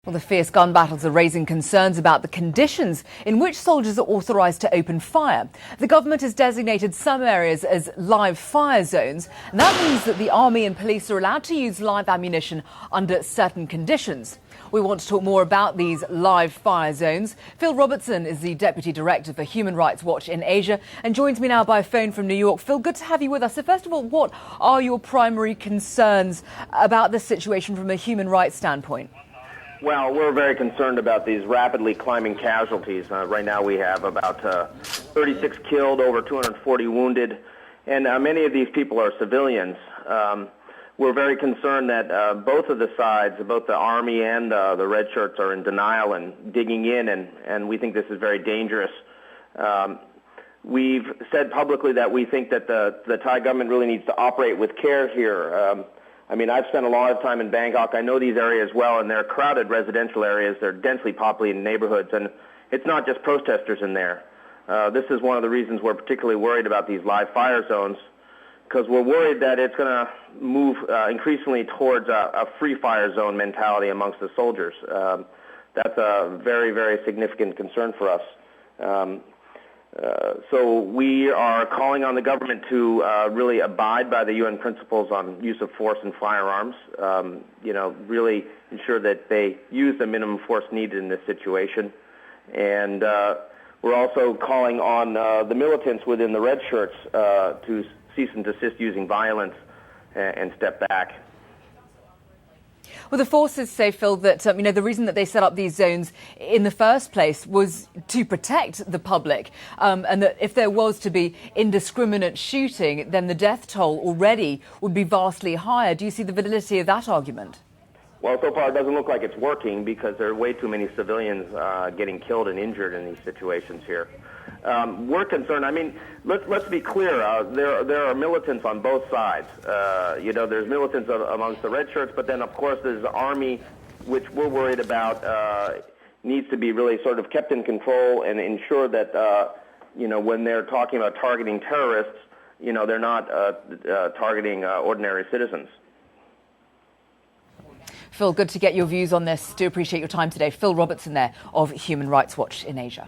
Well, the fierce gun battles are raising concerns about the conditions in which soldiers are authorised to open fire. The government has designated some areas as live fire zones, and that means that the army and police are allowed to use live ammunition under certain conditions. We want to talk more about these live fire zones. Phil Robertson is the Deputy Director for Human Rights Watch in Asia and joins me now by phone from New York. Phil, good to have you with us. So first of all, what are your primary concerns about this situation from a human rights standpoint? Well, we're very concerned about these rapidly climbing casualties. Right now we have about 36 killed, over 240 wounded, and many of these people are civilians. We're very concerned that both of the sides, both the Army and the Red Shirts, are in denial and digging in, and we think this is very dangerous. We've said publicly that we think that the Thai government really needs to operate with care here. I've spent a lot of time in Bangkok. I know these areas well, and they're crowded residential areas. They're densely populated neighborhoods, and it's not just protesters in there. This is one of the reasons we're particularly worried about these live fire zones, because we're worried that it's going to move increasingly towards a free fire zone mentality amongst the soldiers. That's a very, very significant concern for us. So we are calling on the government to really abide by the UN principles on use of force and firearms, really ensure that they use the minimum force needed in this situation. And we're also calling on the militants within the Red Shirts to cease and desist using violence and step back. Well, the forces say, Phil, that the reason that they set up these zones in the first place was to protect the public, and that if there was to be indiscriminate shooting, then the death toll already would be vastly higher. Do you see the validity of that argument? Well, so far it doesn't look like it's working because there are way too many civilians getting killed and injured in these situations here. We're concerned. Let's be clear. There are militants on both sides. There's militants amongst the Red Shirts, but then, of course, there's the Army, which we're worried about needs to be really sort of kept in control and ensure that, when they're talking about targeting terrorists, they're not targeting ordinary citizens. Phil, good to get your views on this. Do appreciate your time today. Phil Robertson there of Human Rights Watch in Asia.